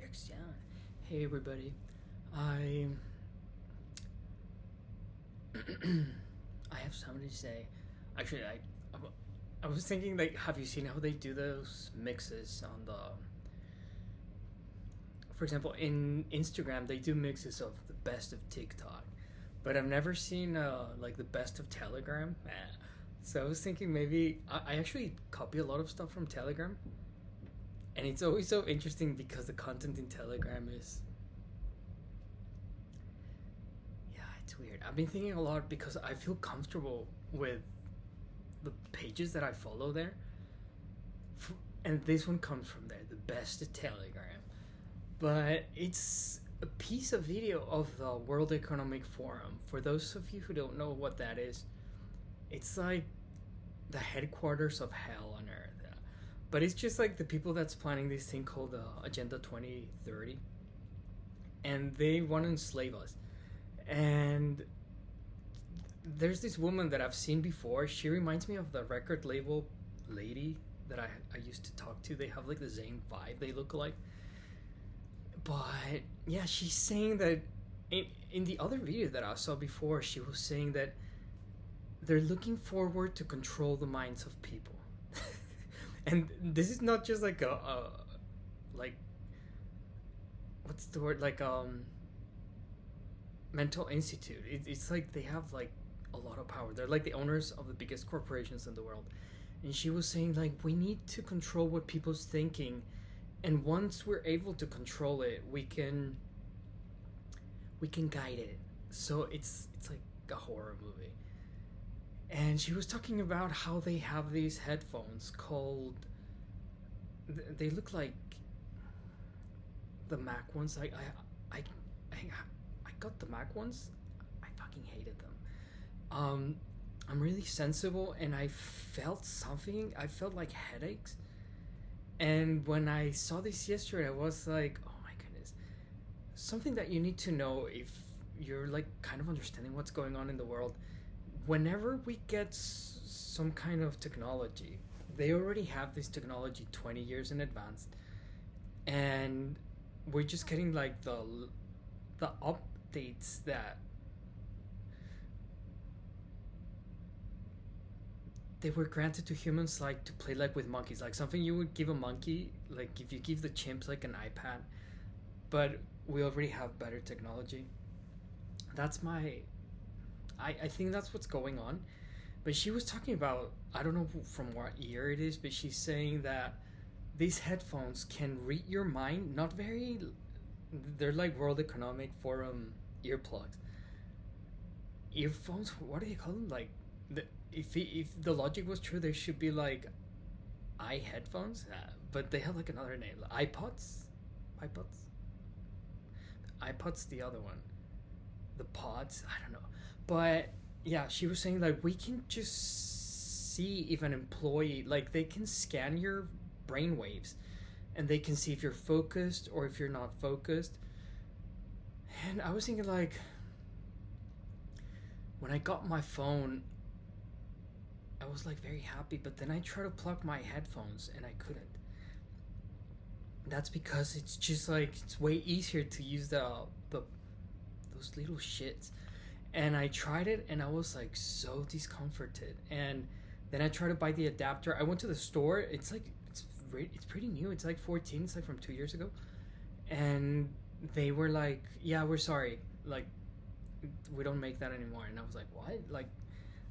Direction. Hey everybody. I I have something to say. Actually, I was thinking, like, have you seen how they do those mixes on the? For example, in Instagram, they do mixes of the best of TikTok, but I've never seen like the best of Telegram. So I was thinking maybe I actually copy a lot of stuff from Telegram, and it's always so interesting because the content in Telegram is, yeah, it's weird. I've been thinking a lot because I feel comfortable with the pages that I follow there, and this one comes from there, the best of Telegram, but it's a piece of video of the World Economic Forum. For those of you who don't know what that is, it's like the headquarters of hell on earth. But it's just like the people that's planning this thing called Agenda 2030, and they want to enslave us. And there's this woman that I've seen before. She reminds me of the record label lady that I used to talk to. They have like the Zayn vibe, they look like. But yeah, she's saying that in the other video that I saw before, she was saying that they're looking forward to control the minds of people. And this is not just like a like, what's the word, like mental institute. It's like they have like a lot of power. They're like the owners of the biggest corporations in the world. And she was saying, like, we need to control what people's thinking, and once we're able to control it, we can guide it. So it's like a horror movie. And she was talking about how they have these headphones called, they look like the Mac ones. I got the Mac ones. I fucking hated them. I'm really sensible, and I felt something. I felt like headaches. And when I saw this yesterday, I was like, oh my goodness. Something that you need to know if you're like kind of understanding what's going on in the world. Whenever we get some kind of technology, they already have this technology 20 years in advance, and we're just getting like the updates that they were granted to humans, like to play like with monkeys, like something you would give a monkey, like if you give the chimps like an iPad. But we already have better technology. That's my, I think that's what's going on. But she was talking about, I don't know from what year it is, but she's saying that these headphones can read your mind. Not very, they're like World Economic Forum earplugs. Earphones, what do they call them? Like, if the logic was true, there should be like headphones, but they have like another name, like iPods, the other one, the pods, I don't know. But yeah, she was saying like we can just see if an employee, like they can scan your brain waves, and they can see if you're focused or if you're not focused. And I was thinking, like, when I got my phone, I was like very happy, but then I tried to plug my headphones and I couldn't. That's because it's just like it's way easier to use the those little shits. And I tried it and I was like so discomforted. And then I tried to buy the adapter. I went to the store. It's like it's pretty new. It's like 14. It's like from 2 years ago. And they were like, "Yeah, we're sorry. Like, we don't make that anymore." And I was like, "What? Like,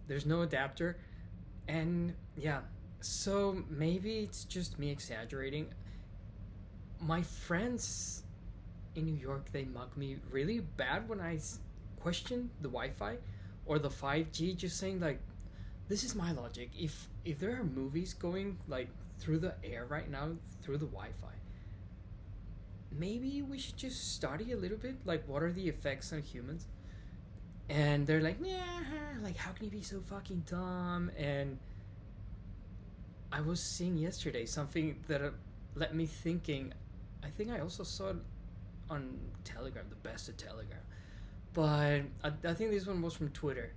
there's no adapter?" And yeah, so maybe it's just me exaggerating. My friends in New York, they mug me really bad when I question the Wi-Fi or the 5G, just saying like, this is my logic. If there are movies going like through the air right now through the Wi-Fi, maybe we should just study a little bit, like what are the effects on humans. And they're like, yeah, like how can you be so fucking dumb? And I was seeing yesterday something that let me thinking. I think I also saw it on Telegram, the best of Telegram, but I think this one was from Twitter.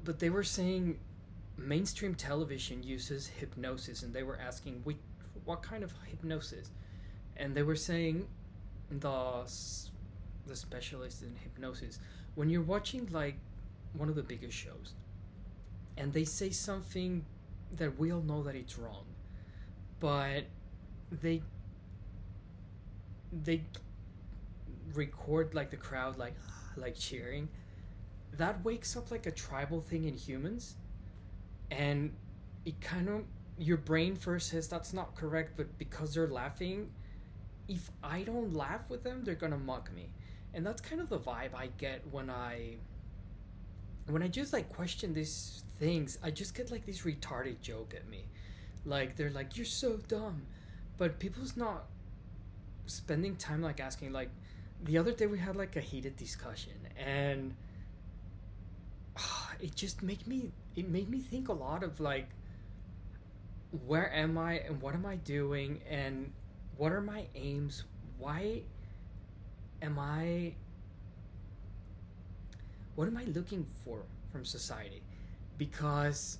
But they were saying mainstream television uses hypnosis, and they were asking what kind of hypnosis, and they were saying the the specialist in hypnosis, when you're watching like one of the biggest shows and they say something that we all know that it's wrong, but they they record like the crowd like cheering, that wakes up like a tribal thing in humans, and it kind of, your brain first says that's not correct, but because they're laughing, if I don't laugh with them, they're gonna mock me. And that's kind of the vibe I get when I just like question these things. I just get like this retarded joke at me, like they're like, you're so dumb, but people's not spending time like asking. Like the other day we had like a heated discussion, and it made me think a lot of like, where am I and what am I doing and what are my aims? Why am I what am I looking for from society? Because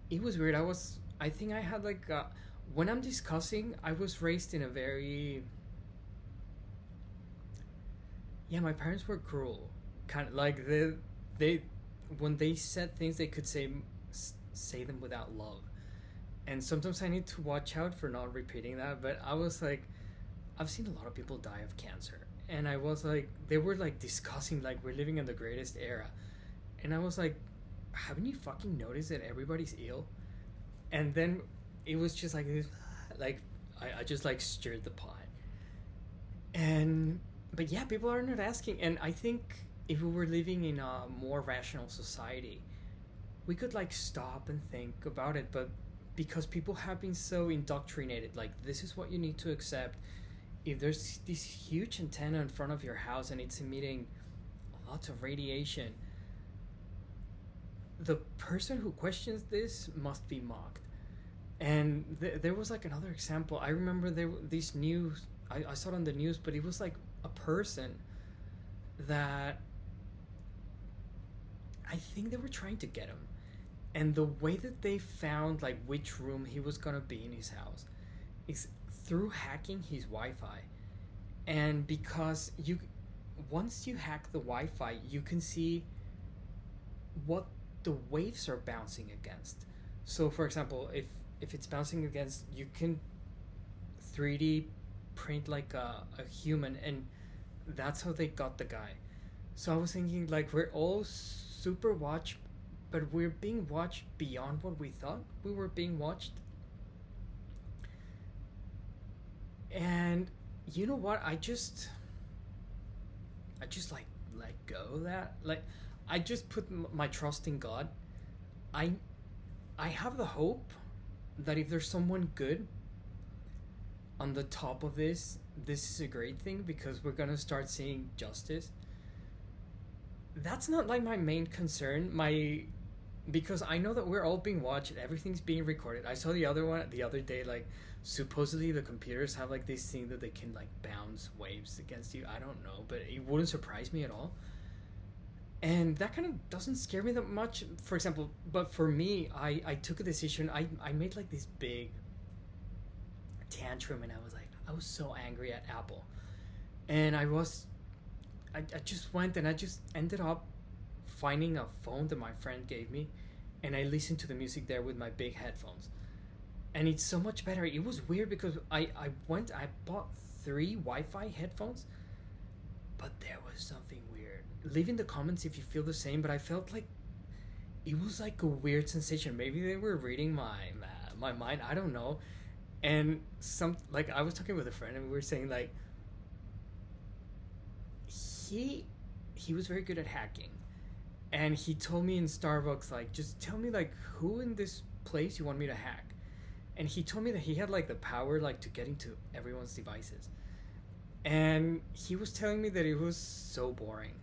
it was weird. I think I had like when I'm discussing, I was raised in a very, yeah, my parents were cruel. Kind of like they when they said things, they could say them without love. And sometimes I need to watch out for not repeating that, but I was like, I've seen a lot of people die of cancer, and I was like, they were like discussing like we're living in the greatest era, and I was like, haven't you fucking noticed that everybody's ill? And then it was just like this, like I just like stirred the pot, and but yeah, people are not asking, and I think if we were living in a more rational society, we could like stop and think about it, but because people have been so indoctrinated, like this is what you need to accept. If there's this huge antenna in front of your house and it's emitting lots of radiation, the person who questions this must be mocked. And there was like another example. I remember this news. I saw it on the news, but it was like a person that I think they were trying to get him, and the way that they found like which room he was gonna be in his house is through hacking his Wi-Fi. And because you once you hack the Wi-Fi, you can see what the waves are bouncing against. So for example, if it's bouncing against, you can 3D print like a human, and that's how they got the guy. So I was thinking like we're all super watched, but we're being watched beyond what we thought we were being watched. And you know what? I just like let go of that. Like I just put my trust in God. I I have the hope that if there's someone good on the top of this is a great thing because we're gonna start seeing justice. That's not like my main concern. My Because I know that we're all being watched, everything's being recorded. I saw the other day, like supposedly the computers have like this thing that they can like bounce waves against you. I don't know, but it wouldn't surprise me at all. And that kind of doesn't scare me that much, for example. But for me, I took a decision. I made like this big tantrum, and I was so angry at Apple. And I just went and I just ended up finding a phone that my friend gave me, and I listened to the music there with my big headphones. And it's so much better. It was weird because I bought 3 Wi-Fi headphones, but there was something weird. Leave in the comments if you feel the same, but I felt like it was like a weird sensation. Maybe they were reading my mind. I don't know. And some like I was talking with a friend, and we were saying like he he was very good at hacking, and he told me in Starbucks like, just tell me like who in this place you want me to hack. And he told me that he had like the power like to get into everyone's devices, and he was telling me that it was so boring.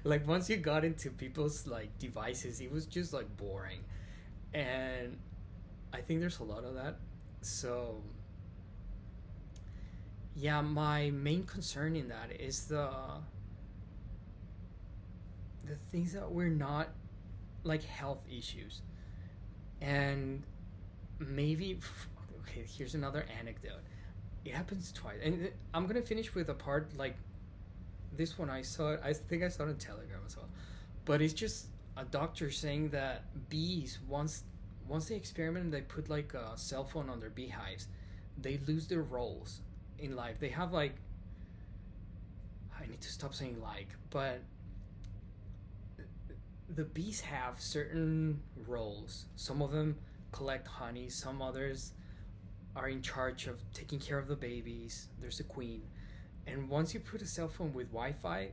Like once you got into people's like devices, it was just like boring. And I think there's a lot of that. So yeah, my main concern in that is the things that we're not, like health issues. And maybe, okay, here's another anecdote. it happens twice, and I'm gonna finish with a part like this one. I saw it. I think I saw it on Telegram as well, but it's just a doctor saying that bees once they experiment and they put like a cell phone on their beehives, they lose their roles in life. They have like, I need to stop saying like, but the bees have certain roles. Some of them collect honey, some others are in charge of taking care of the babies. There's a queen. And once you put a cell phone with Wi-Fi,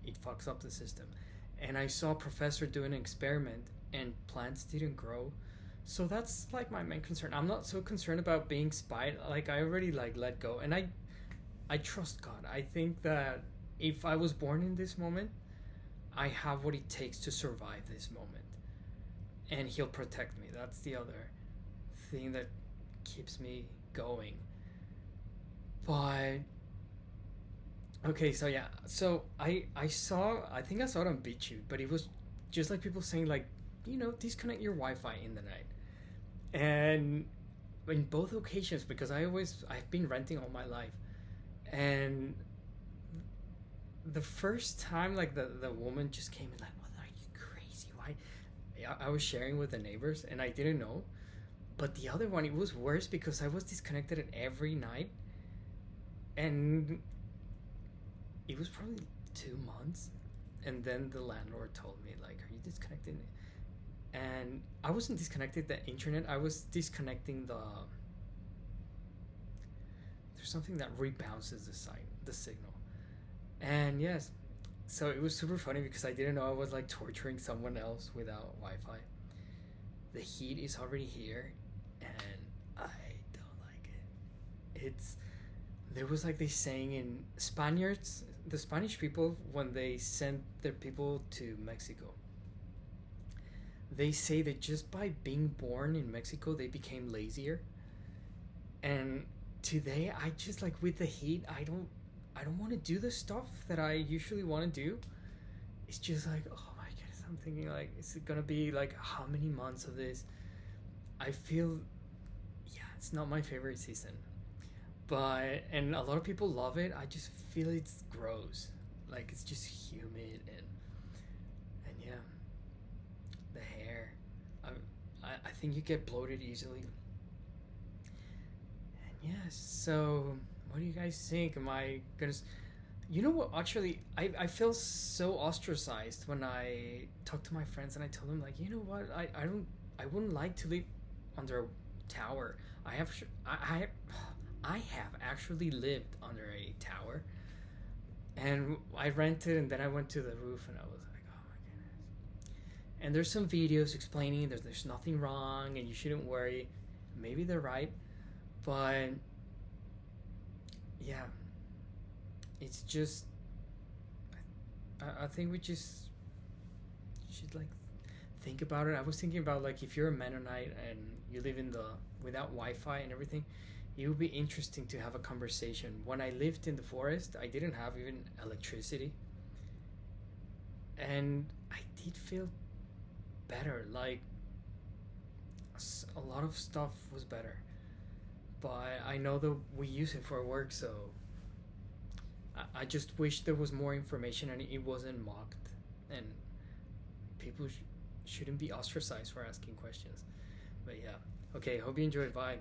it fucks up the system. And I saw a professor doing an experiment and plants didn't grow. So that's like my main concern. I'm not so concerned about being spied. Like I already like let go, and I trust God. I think that if I was born in this moment, I have what it takes to survive this moment, and He'll protect me. That's the other thing that keeps me going. But okay, so yeah, so I saw, I think I saw it on BitChute, but it was just like people saying like, disconnect your Wi-Fi in the night, and in both occasions, because I've been renting all my life, and the first time like the woman just came in like, what, are you crazy? Why? I was sharing with the neighbors and I didn't know, but the other one, it was worse because I was disconnected every night, and it was probably 2 months, and then the landlord told me like, are you disconnected? And I wasn't disconnected the internet, I was disconnecting there's something that rebounces the signal. And yes, so it was super funny because I didn't know I was like torturing someone else without Wi-Fi. The heat is already here and I don't like it. There was like this saying in the Spanish people, when they sent their people to Mexico, they say that just by being born in Mexico they became lazier. And today I just like, with the heat, I don't want to do the stuff that I usually want to do. It's just like, oh my goodness, I'm thinking like, is it gonna be like how many months of this? I feel, yeah, it's not my favorite season, and a lot of people love it. I just feel it's gross, like it's just humid and yeah, the hair. I think you get bloated easily. And yeah, so what do you guys think? Am I gonna? You know what? Actually, I feel so ostracized when I talk to my friends and I tell them like, you know what? I wouldn't like to live under a tower. I have actually lived under a tower, and I rented, and then I went to the roof, and I was like, oh my goodness. And there's some videos explaining there's nothing wrong and you shouldn't worry. Maybe they're right, but yeah, it's just, I think we just should like think about it. I was thinking about like, if you're a Mennonite and you live without Wi-Fi and everything, it would be interesting to have a conversation. When I lived in the forest, I didn't have even electricity, and I did feel better. Like a lot of stuff was better, but I know that we use it for work, so I just wish there was more information and it wasn't mocked, and people shouldn't be ostracized for asking questions. But yeah, okay, hope you enjoyed. Bye.